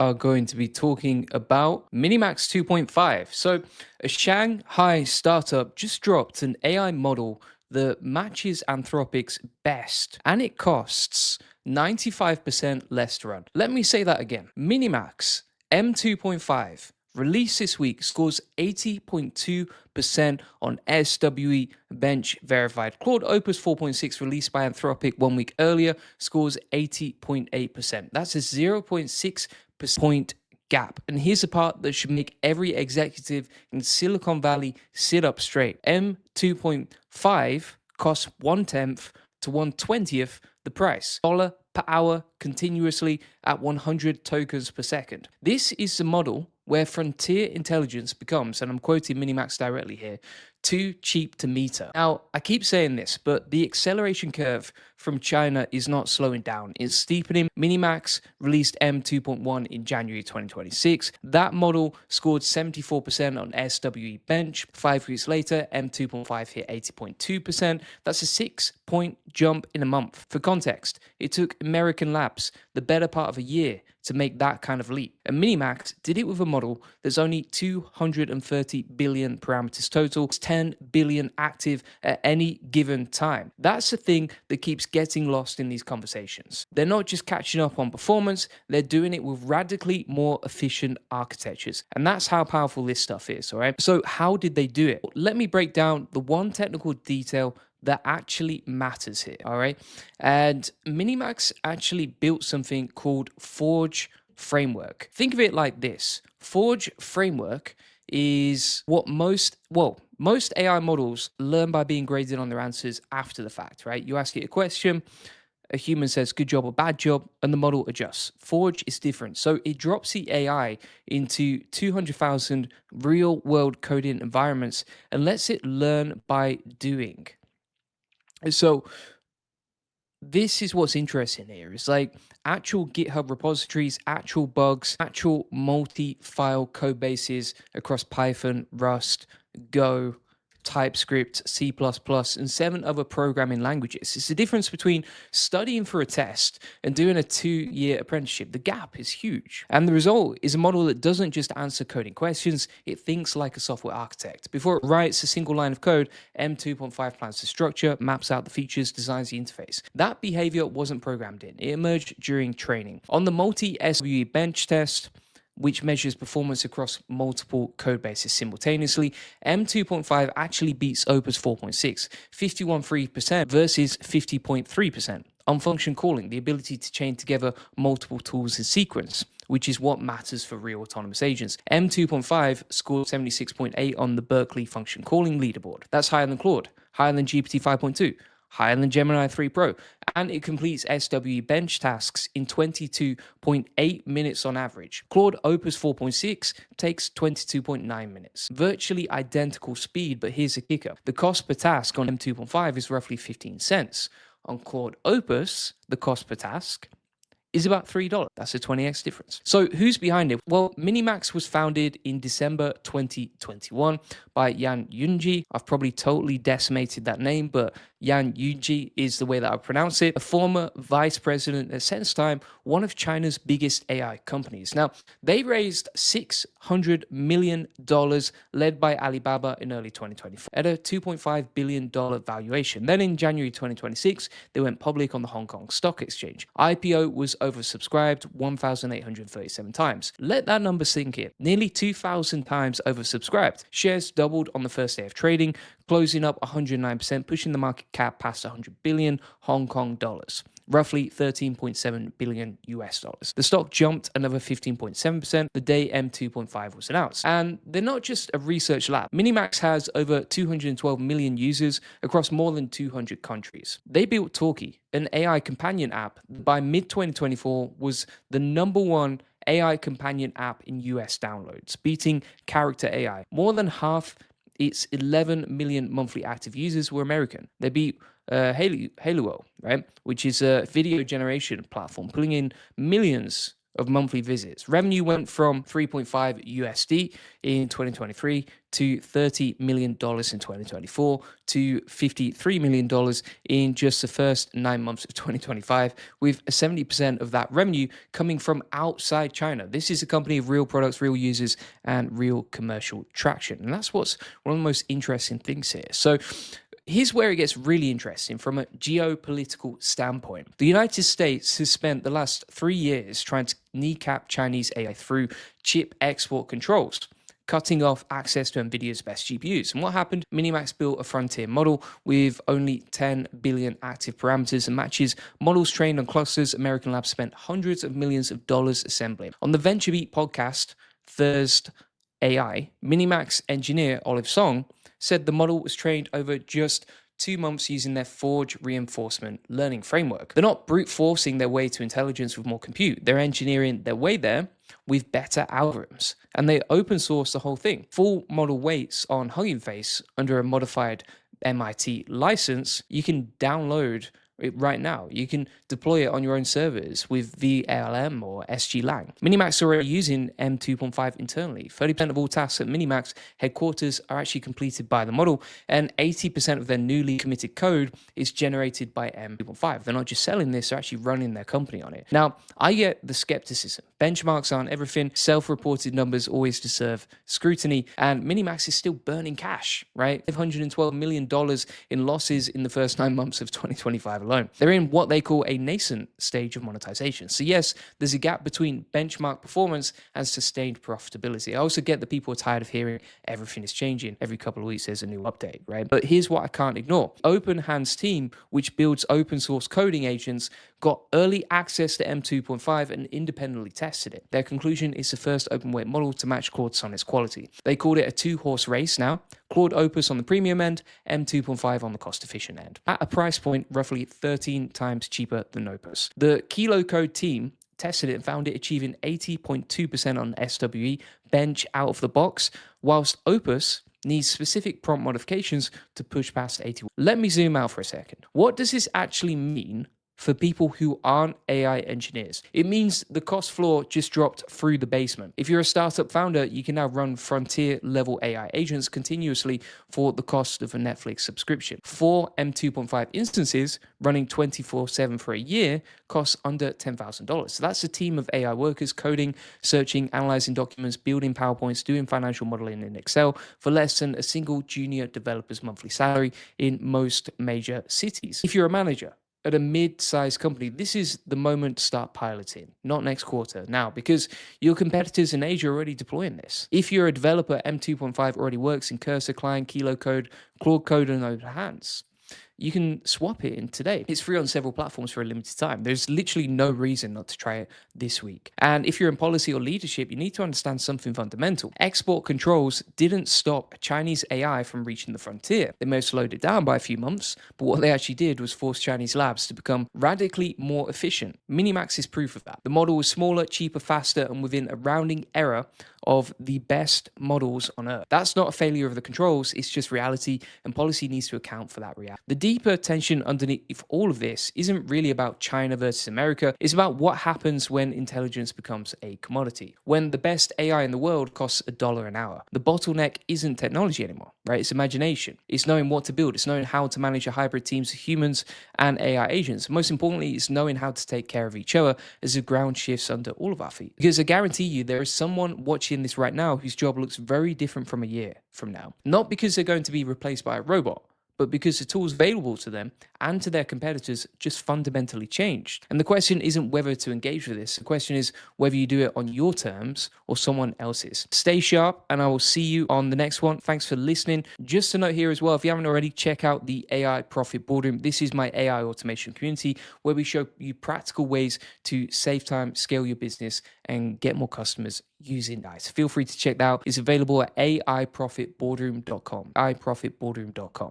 are going to be talking about Minimax 2.5. So, a Shanghai startup just dropped an AI model that matches Anthropic's best, and it costs 95% less to run. Let me say that again. Minimax M2.5 released this week scores 80.2% on SWE bench verified. Claude Opus 4.6 released by Anthropic 1 week earlier scores 80.8%. That's a 0.6 point gap. And here's the part that should make every executive in Silicon Valley sit up straight. M2.5 costs 1/10 to 1/20th the price. Dollar per hour continuously at 100 tokens per second. This is the model where frontier intelligence becomes, and I'm quoting Minimax directly here, too cheap to meter. Now, I keep saying this, but the acceleration curve from China is not slowing down. It's steepening. Minimax released M2.1 in January 2026. That model scored 74% on SWE bench. 5 weeks later, M2.5 hit 80.2%. That's a 6-point jump in a month. For context, it took American labs the better part of a year to make that kind of leap. And Minimax did it with a model that's only 230 billion parameters total. It's 10 billion active at any given time. That's the thing that keeps getting lost in these conversations. They're not just catching up on performance, they're doing it with radically more efficient architectures. And that's how powerful this stuff is, all right? So how did they do it? Let me break down the one technical detail that actually matters here, all right? And Minimax actually built something called Forge Framework. Think of it like this. Forge Framework is what most AI models learn by being graded on their answers after the fact, right? You ask it a question, a human says good job or bad job, and the model adjusts. Forge is different. So it drops the AI into 200,000 real world coding environments and lets it learn by doing. So this is what's interesting here. It's like actual GitHub repositories, actual bugs, actual multi-file code bases across Python, Rust, Go, TypeScript, C++, and 7 other programming languages. It's the difference between studying for a test and doing a 2-year apprenticeship. The gap is huge. And the result is a model that doesn't just answer coding questions, it thinks like a software architect. Before it writes a single line of code, M2.5 plans the structure, maps out the features, designs the interface. That behavior wasn't programmed in. It emerged during training. On the multi-SWE bench test, which measures performance across multiple code bases simultaneously, M2.5 actually beats Opus 4.6, 51.3% versus 50.3%. On function calling, the ability to chain together multiple tools in sequence, which is what matters for real autonomous agents. M2.5 scored 76.8 on the Berkeley function calling leaderboard. That's higher than Claude, higher than GPT 5.2, higher than Gemini 3 Pro, and it completes SWE bench tasks in 22.8 minutes on average. Claude Opus 4.6 takes 22.9 minutes. Virtually identical speed, but here's the kicker. The cost per task on M2.5 is roughly 15 cents. On Claude Opus, the cost per task is about $3. That's a 20x difference. So who's behind it? Well, Minimax was founded in December 2021 by Yan Yunji. I've probably totally decimated that name, but Yan Yunji is the way that I pronounce it. A former vice president at SenseTime, one of China's biggest AI companies. Now, they raised $600 million led by Alibaba in early 2024 at a $2.5 billion valuation. Then in January 2026, they went public on the Hong Kong Stock Exchange. IPO was oversubscribed 1,837 times. Let that number sink in. Nearly 2,000 times oversubscribed. Shares doubled on the first day of trading, closing up 109%, pushing the market cap past 100 billion Hong Kong dollars. Roughly 13.7 billion US dollars. The stock jumped another 15.7% the day M2.5 was announced. And they're not just a research lab. Minimax has over 212 million users across more than 200 countries. They built Talkie, an AI companion app that by mid-2024 was the #1 AI companion app in US downloads, beating Character AI. More than half its 11 million monthly active users were American. They beat Haluo, right, which is a video generation platform, pulling in millions of monthly visits. Revenue went from 3.5 USD in 2023 to $30 million in 2024 to $53 million in just the first 9 months of 2025, with 70% of that revenue coming from outside China. This is a company of real products, real users, and real commercial traction. And that's what's one of the most interesting things here. So here's where it gets really interesting from a geopolitical standpoint. The United States has spent the last 3 years trying to kneecap Chinese AI through chip export controls, cutting off access to NVIDIA's best GPUs. And what happened? Minimax built a frontier model with only 10 billion active parameters and matches models trained on clusters American labs spent hundreds of millions of dollars assembling. On the VentureBeat podcast, Thursday AI, Minimax engineer Olive Song said the model was trained over just 2 months using their Forge reinforcement learning framework. They're not brute forcing their way to intelligence with more compute. They're engineering their way there with better algorithms. And they open source the whole thing. Full model weights on Hugging Face under a modified MIT license. You can download it right now. You can deploy it on your own servers with VLM or SGLang. Minimax are already using M2.5 internally. 30% of all tasks at Minimax headquarters are actually completed by the model, and 80% of their newly committed code is generated by M2.5. They're not just selling this, they're actually running their company on it. Now, I get the skepticism. Benchmarks aren't everything. Self-reported numbers always deserve scrutiny, and Minimax is still burning cash, right? $512 million in losses in the first 9 months of 2025 alone. They're in what they call a nascent stage of monetization. So yes, there's a gap between benchmark performance and sustained profitability. I also get that people are tired of hearing everything is changing. Every couple of weeks there's a new update, right? But here's what I can't ignore. OpenHand's team, which builds open source coding agents, got early access to M2.5 and independently tested it. Their conclusion is the first open weight model to match Claude Sonnet's quality. They called it a 2-horse race now. Claude Opus on the premium end, M2.5 on the cost-efficient end, at a price point roughly 13 times cheaper than Opus. The Kilo Code team tested it and found it achieving 80.2% on SWE bench out of the box, whilst Opus needs specific prompt modifications to push past 80. Let me zoom out for a second. What does this actually mean for people who aren't AI engineers? It means the cost floor just dropped through the basement. If you're a startup founder, you can now run frontier level AI agents continuously for the cost of a Netflix subscription. 4 M2.5 instances running 24/7 for a year costs under $10,000. So that's a team of AI workers coding, searching, analyzing documents, building PowerPoints, doing financial modeling in Excel for less than a single junior developer's monthly salary in most major cities. If you're a manager at a mid-sized company, this is the moment to start piloting, not next quarter, now, because your competitors in Asia are already deploying this. If you're a developer, M2.5 already works in Cursor, Client, Kilo Code, Claude Code, and OpenHands. You can swap it in today. It's free on several platforms for a limited time. There's literally no reason not to try it this week. And if you're in policy or leadership, you need to understand something fundamental. Export controls didn't stop Chinese AI from reaching the frontier. They may have slowed it down by a few months, but what they actually did was force Chinese labs to become radically more efficient. Minimax is proof of that. The model was smaller, cheaper, faster, and within a rounding error of the best models on Earth. That's not a failure of the controls, it's just reality, and policy needs to account for that reality. The deeper tension underneath all of this isn't really about China versus America, it's about what happens when intelligence becomes a commodity. When the best AI in the world costs $1 an hour. The bottleneck isn't technology anymore, right? It's imagination. It's knowing what to build. It's knowing how to manage a hybrid teams of humans and AI agents. Most importantly, it's knowing how to take care of each other as the ground shifts under all of our feet. Because I guarantee you, there is someone watching this right now whose job looks very different from a year from now. Not because they're going to be replaced by a robot, but because the tools available to them and to their competitors just fundamentally changed. And the question isn't whether to engage with this. The question is whether you do it on your terms or someone else's. Stay sharp, and I will see you on the next one. Thanks for listening. Just a note here as well, if you haven't already, check out the AI Profit Boardroom. This is my AI automation community where we show you practical ways to save time, scale your business, and get more customers using DICE. Feel free to check that out. It's available at aiprofitboardroom.com. aiprofitboardroom.com.